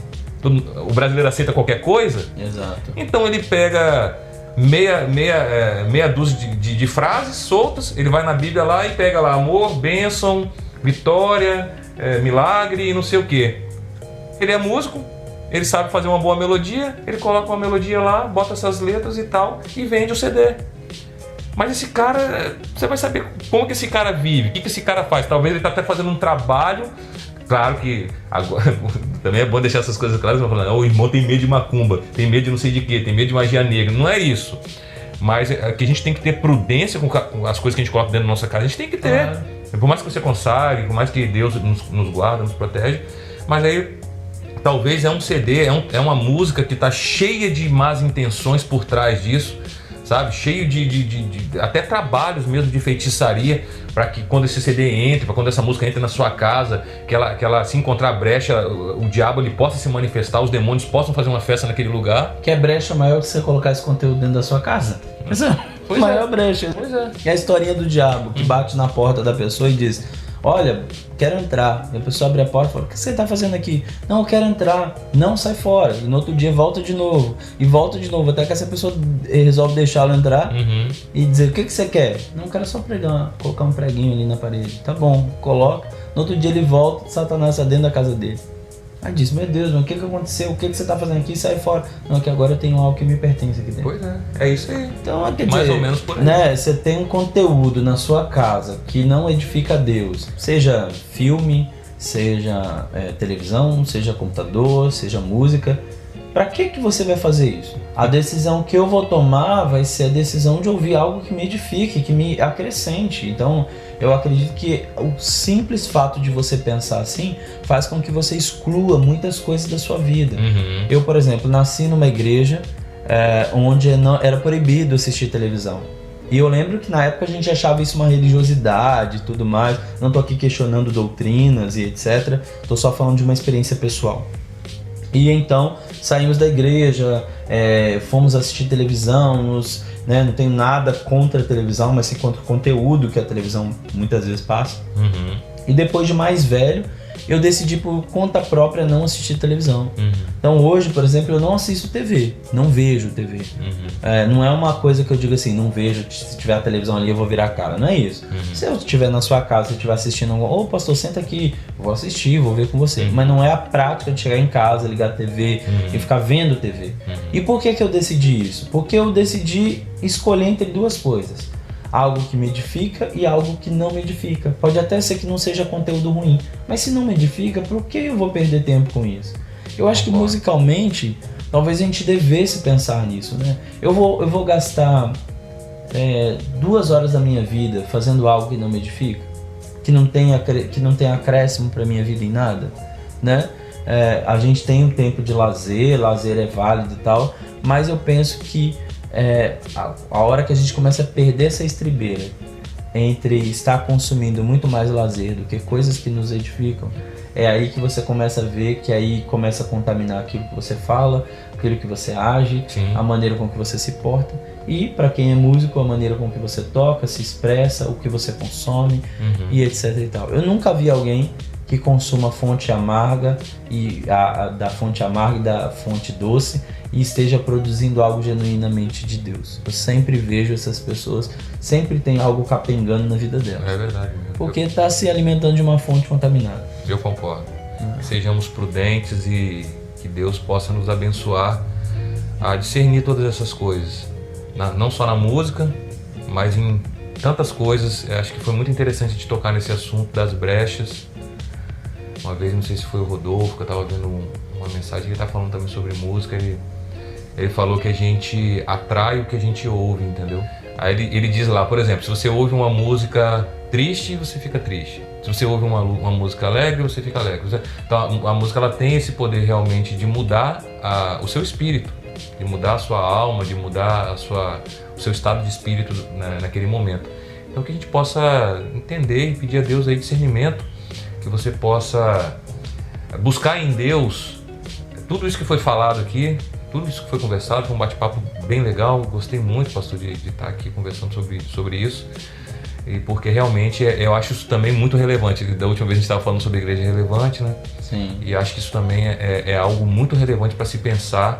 [SPEAKER 2] o brasileiro aceita qualquer coisa.
[SPEAKER 1] Exato.
[SPEAKER 2] Então ele pega meia dúzia de frases soltas, ele vai na Bíblia lá e pega lá amor, bênção, vitória, milagre e não sei o que. Ele é músico, ele sabe fazer uma boa melodia, ele coloca uma melodia lá, bota essas letras e tal e vende o CD. Mas esse cara, você vai saber como que esse cara vive, o que esse cara faz. Talvez ele está até fazendo um trabalho. Claro que agora, também é bom deixar essas coisas claras. O irmão tem medo de macumba, tem medo de não sei de quê, tem medo de magia negra. Não é isso. Mas é que a gente tem que ter prudência com as coisas que a gente coloca dentro da nossa casa. A gente tem que ter. Por mais que você consagre, por mais que Deus nos guarda, nos protege. Mas aí, talvez é um CD, é uma música que está cheia de más intenções por trás disso. Sabe? Cheio de até trabalhos mesmo de feitiçaria, para que quando esse CD entre, para quando essa música entre na sua casa, que ela se encontrar brecha, o diabo ele possa se manifestar, os demônios possam fazer uma festa naquele lugar.
[SPEAKER 1] Que é brecha maior que você colocar esse conteúdo dentro da sua casa.
[SPEAKER 2] Pois
[SPEAKER 1] maior brecha.
[SPEAKER 2] Pois é.
[SPEAKER 1] É a historinha do diabo que bate na porta da pessoa e diz: olha, quero entrar. E a pessoa abre a porta e fala: o que você está fazendo aqui? Não, eu quero entrar. Não, sai fora. E no outro dia volta de novo. E volta de novo. Até que essa pessoa resolve deixá-lo entrar e dizer: o que você quer? Não, eu quero só colocar um preguinho ali na parede. Tá bom, coloca. No outro dia ele volta, Satanás está dentro da casa dele. Aí diz: meu Deus, mas o que aconteceu? O que você está fazendo aqui? Sai fora. Não, que agora eu tenho algo que me pertence aqui dentro.
[SPEAKER 2] Pois é isso aí.
[SPEAKER 1] Então, quer dizer,
[SPEAKER 2] mais ou menos por aí.
[SPEAKER 1] Né, você tem um conteúdo na sua casa que não edifica a Deus, seja filme, seja televisão, seja computador, seja música. Para que você vai fazer isso? A decisão que eu vou tomar vai ser a decisão de ouvir algo que me edifique, que me acrescente. Então, eu acredito que o simples fato de você pensar assim faz com que você exclua muitas coisas da sua vida. Eu, por exemplo, nasci numa igreja onde não era proibido assistir televisão. E eu lembro que na época a gente achava isso uma religiosidade e tudo mais. Não tô aqui questionando doutrinas e etc. Tô só falando de uma experiência pessoal. E então saímos da igreja, fomos assistir televisão, não tenho nada contra a televisão, mas sim contra o conteúdo que a televisão muitas vezes passa. E depois de mais velho, eu decidi por conta própria não assistir televisão. Então hoje, por exemplo, eu não assisto TV, não vejo TV. Não é uma coisa que eu digo assim, não vejo, se tiver a televisão ali eu vou virar a cara, não é isso. Se eu estiver na sua casa, se eu estiver assistindo, pastor, senta aqui, vou assistir, vou ver com você. Mas não é a prática de chegar em casa, ligar a TV e ficar vendo TV. E por que eu decidi isso? Porque eu decidi escolher entre duas coisas. Algo que me edifica e algo que não me edifica. Pode até ser que não seja conteúdo ruim, mas se não me edifica, por que eu vou perder tempo com isso? Eu acho que musicalmente, talvez a gente devesse pensar nisso, né? Eu vou gastar 2 horas da minha vida fazendo algo que não me edifica, que não tem acréscimo para minha vida em nada, né? A gente tem um tempo de lazer é válido e tal, mas eu penso que a hora que a gente começa a perder essa estribeira entre estar consumindo muito mais lazer do que coisas que nos edificam, é aí que você começa a ver que aí começa a contaminar aquilo que você fala, aquilo que você age, a maneira com que você se porta, e para quem é músico, a maneira com que você toca, se expressa, o que você consome e etc e tal. Eu nunca vi alguém que consuma fonte amarga e da fonte amarga e da fonte doce e esteja produzindo algo genuinamente de Deus. Eu sempre vejo essas pessoas, sempre tem algo capengando na vida delas.
[SPEAKER 2] É verdade mesmo.
[SPEAKER 1] Porque está se alimentando de uma fonte contaminada.
[SPEAKER 2] Eu concordo. Sejamos prudentes e que Deus possa nos abençoar a discernir todas essas coisas. Não só na música, mas em tantas coisas. Eu acho que foi muito interessante de tocar nesse assunto das brechas. Uma vez, não sei se foi o Rodolfo, que eu estava vendo uma mensagem que ele estava falando também sobre música. Ele falou que a gente atrai o que a gente ouve, entendeu? Aí ele diz lá, por exemplo, se você ouve uma música triste, você fica triste. Se você ouve uma música alegre, você fica alegre. Então a música ela tem esse poder realmente de mudar o seu espírito, de mudar a sua alma, de mudar o seu estado de espírito naquele momento. Então que a gente possa entender e pedir a Deus aí discernimento, que você possa buscar em Deus tudo isso que foi falado aqui, tudo isso que foi conversado. Foi um bate-papo bem legal, gostei muito, pastor, de estar aqui conversando sobre isso, e porque realmente eu acho isso também muito relevante. Da última vez a gente estava falando sobre a igreja relevante, né?
[SPEAKER 1] Sim.
[SPEAKER 2] E acho que isso também é algo muito relevante para se pensar,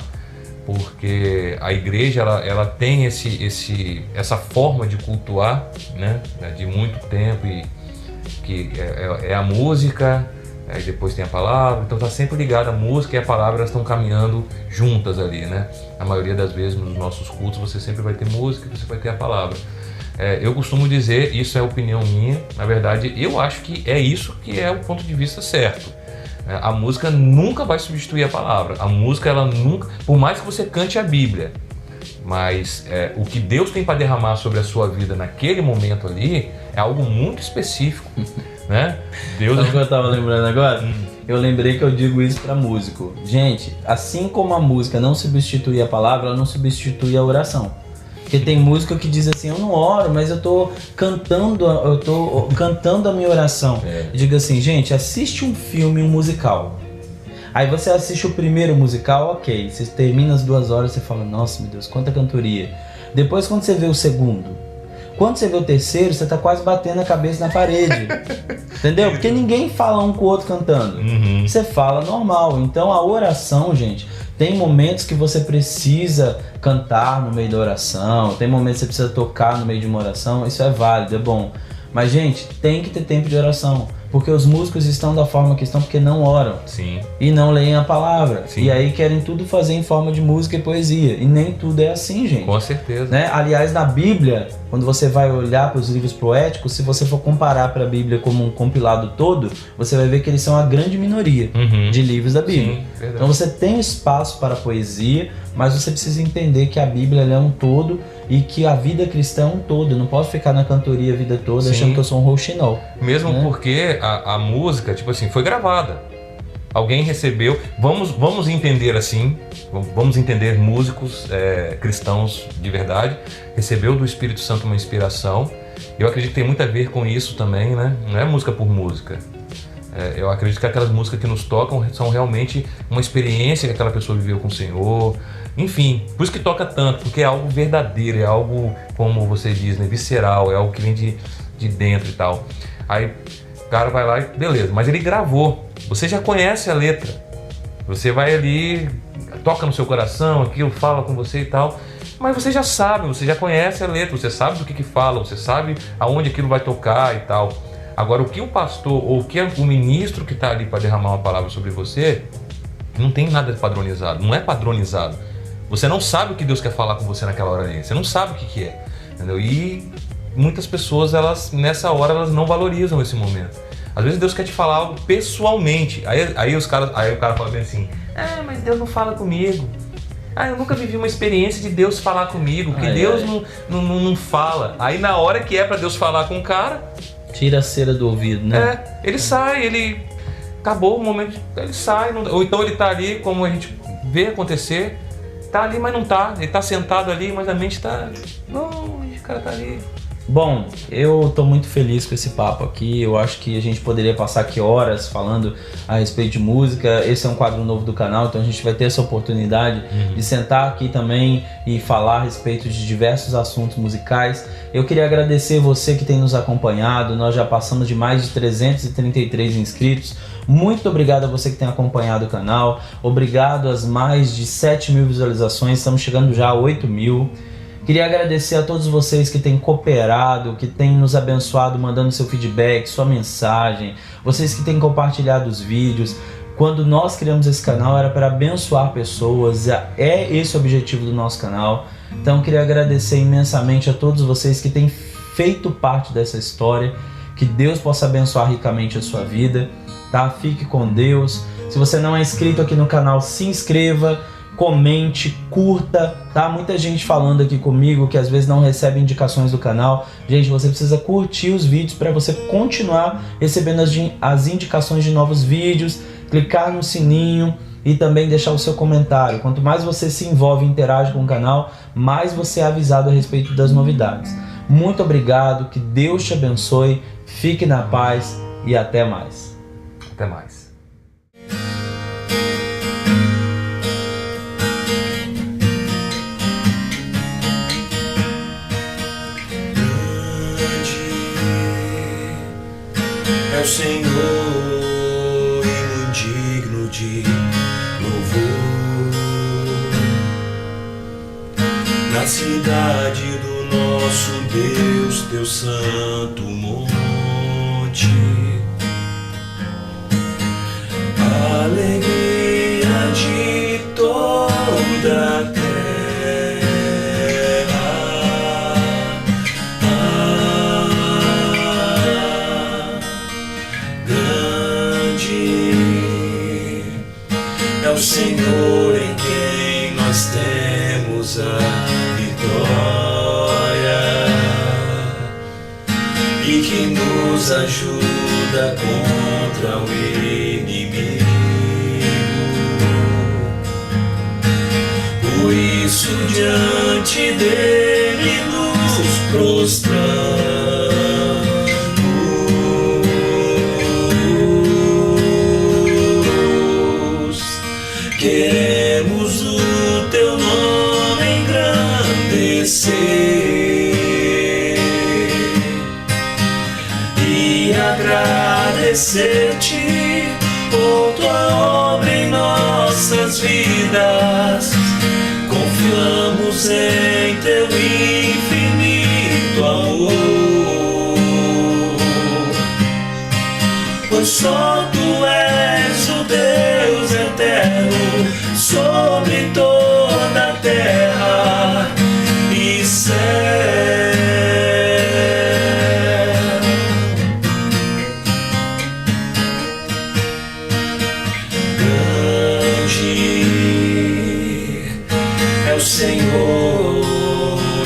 [SPEAKER 2] porque a igreja ela tem essa forma de cultuar, né? De muito tempo, e que é a música, aí depois tem a palavra, então está sempre ligado a música e a palavra, elas estão caminhando juntas ali, né? A maioria das vezes nos nossos cultos você sempre vai ter música e você vai ter a palavra. Eu costumo dizer, isso é opinião minha, na verdade, eu acho que é isso que é o ponto de vista certo. A música nunca vai substituir a palavra. A música, ela nunca, por mais que você cante a Bíblia, mas o que Deus tem para derramar sobre a sua vida naquele momento ali é algo muito específico, né? Deus...
[SPEAKER 1] Sabe o que eu tava lembrando agora? Eu lembrei que eu digo isso para músico. Gente, assim como a música não substitui a palavra, ela não substitui a oração. Porque tem música que diz assim, eu não oro, mas eu tô cantando a minha oração. Diga assim, gente, assiste um filme, um musical. Aí você assiste o primeiro musical, ok. Você termina as 2 horas, você fala, nossa, meu Deus, quanta cantoria. Depois, quando você vê o segundo, quando você vê o terceiro, você tá quase batendo a cabeça na parede. Entendeu? Porque ninguém fala um com o outro cantando. Você fala normal. Então a oração, gente, tem momentos que você precisa cantar no meio da oração, tem momentos que você precisa tocar no meio de uma oração, isso é válido, é bom. Mas, gente, tem que ter tempo de oração, porque os músicos estão da forma que estão porque não oram.
[SPEAKER 2] Sim.
[SPEAKER 1] E não leem a palavra.
[SPEAKER 2] Sim.
[SPEAKER 1] E aí querem tudo fazer em forma de música e poesia. E nem tudo é assim, gente.
[SPEAKER 2] Com certeza.
[SPEAKER 1] Né? Aliás, na Bíblia, quando você vai olhar para os livros poéticos, se você for comparar para a Bíblia como um compilado todo, você vai ver que eles são a grande minoria de livros da Bíblia.
[SPEAKER 2] Sim, verdade.
[SPEAKER 1] Então você tem espaço para a poesia, mas você precisa entender que a Bíblia ela é um todo e que a vida cristã é um todo. Eu não posso ficar na cantoria a vida toda
[SPEAKER 2] Sim.
[SPEAKER 1] achando que eu sou um rouxinol.
[SPEAKER 2] Mesmo
[SPEAKER 1] né?
[SPEAKER 2] porque a música, tipo assim, foi gravada. Alguém recebeu, vamos entender assim, vamos entender músicos cristãos de verdade, recebeu do Espírito Santo uma inspiração. Eu acredito que tem muito a ver com isso também, né? Não é música por música. Eu acredito que aquelas músicas que nos tocam são realmente uma experiência que aquela pessoa viveu com o Senhor. Enfim, por isso que toca tanto, porque é algo verdadeiro, é algo, como você diz, né, visceral, é algo que vem de dentro e tal. Aí o cara vai lá e beleza, mas ele gravou. Você já conhece a letra, você vai ali, toca no seu coração, aquilo fala com você e tal, mas você já sabe, você já conhece a letra, você sabe do que fala, você sabe aonde aquilo vai tocar e tal. Agora, o que o pastor ou o que o ministro que está ali para derramar uma palavra sobre você, não tem nada padronizado, não é padronizado. Você não sabe o que Deus quer falar com você naquela hora ali, você não sabe o que é, entendeu? E muitas pessoas, nessa hora, elas não valorizam esse momento. Às vezes Deus quer te falar algo pessoalmente. Aí o cara fala bem assim, mas Deus não fala comigo. Eu nunca vivi uma experiência de Deus falar comigo, porque Deus não fala. Aí na hora que é para Deus falar com o cara...
[SPEAKER 1] Tira a cera do ouvido, né?
[SPEAKER 2] Ele sai, acabou o momento, ele sai. Ou então ele tá ali, como a gente vê acontecer, tá ali, mas não tá. Ele tá sentado ali, mas a mente tá... Não, o cara tá ali...
[SPEAKER 1] Bom, eu tô muito feliz com esse papo aqui. Eu acho que a gente poderia passar aqui horas falando a respeito de música. Esse é um quadro novo do canal, então a gente vai ter essa oportunidade de sentar aqui também e falar a respeito de diversos assuntos musicais. Eu queria agradecer você que tem nos acompanhado. Nós já passamos de mais de 333 inscritos. Muito obrigado a você que tem acompanhado o canal. Obrigado às mais de 7.000 visualizações. Estamos chegando já a 8.000. Queria agradecer a todos vocês que têm cooperado, que têm nos abençoado, mandando seu feedback, sua mensagem, vocês que têm compartilhado os vídeos. Quando nós criamos esse canal era para abençoar pessoas, é esse o objetivo do nosso canal. Então queria agradecer imensamente a todos vocês que têm feito parte dessa história, que Deus possa abençoar ricamente a sua vida, tá? Fique com Deus. Se você não é inscrito aqui no canal, se inscreva. Comente, curta, tá? Muita gente falando aqui comigo que às vezes não recebe indicações do canal. Gente, você precisa curtir os vídeos para você continuar recebendo as indicações de novos vídeos, clicar no sininho e também deixar o seu comentário. Quanto mais você se envolve e interage com o canal, mais você é avisado a respeito das novidades. Muito obrigado, que Deus te abençoe, fique na paz e até mais.
[SPEAKER 2] Até mais.
[SPEAKER 3] É o Senhor e muito digno de louvor. Na cidade do nosso Deus, teu santo monte, alegria de toda a terra. o Senhor em quem nós temos a vitória e que nos ajuda contra o inimigo. Por isso diante dele nos prostramos. Queremos o teu nome engrandecer e agradecer-te por tua obra em nossas vidas. Confiamos em teu infinito amor, pois só tu és o Deus eterno sobre toda a terra e céu. É o Senhor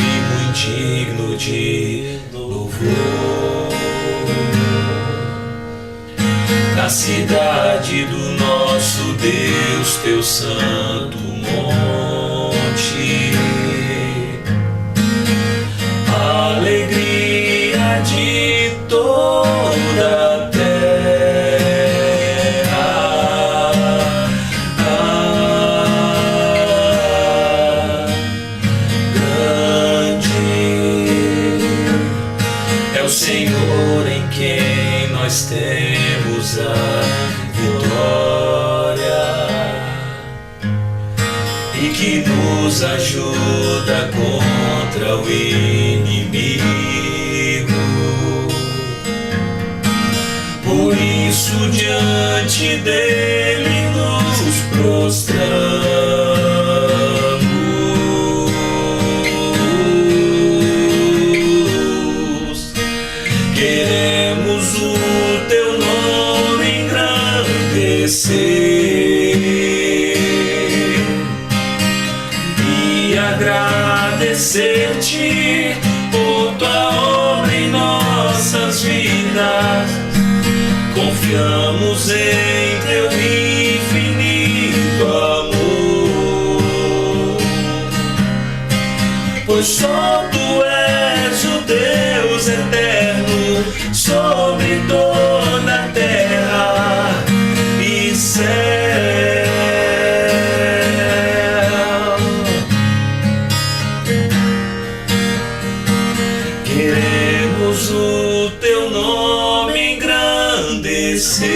[SPEAKER 3] e muito digno de louvor. Na cidade do nosso Deus, teu santo monte, alegria de toda a Senhor em quem nós temos a vitória e que nos ajuda contra o inimigo. Por isso diante dele nos prostramos. Queremos o teu nome engrandecer e agradecer-te por tua obra em nossas vidas. Confiamos em teu infinito amor, pois só tu és o Deus eterno sobre toda a terra e céu. Queremos o teu nome engrandecer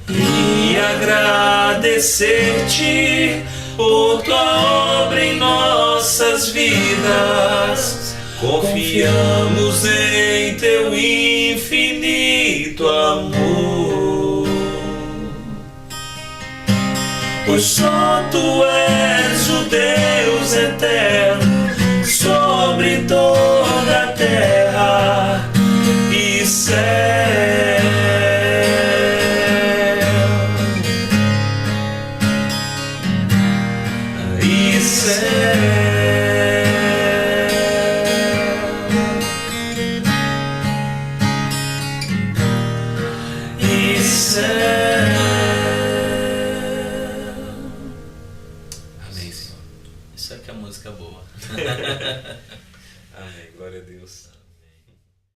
[SPEAKER 3] e agradecer-te por tua obra em nossas vidas. Confiamos em teu infinito amor, pois só tu és o Deus eterno sobre toda a terra e céu. E céu.
[SPEAKER 1] Amém, Senhor. Isso é que é música boa.
[SPEAKER 2] Amém. Glória a Deus.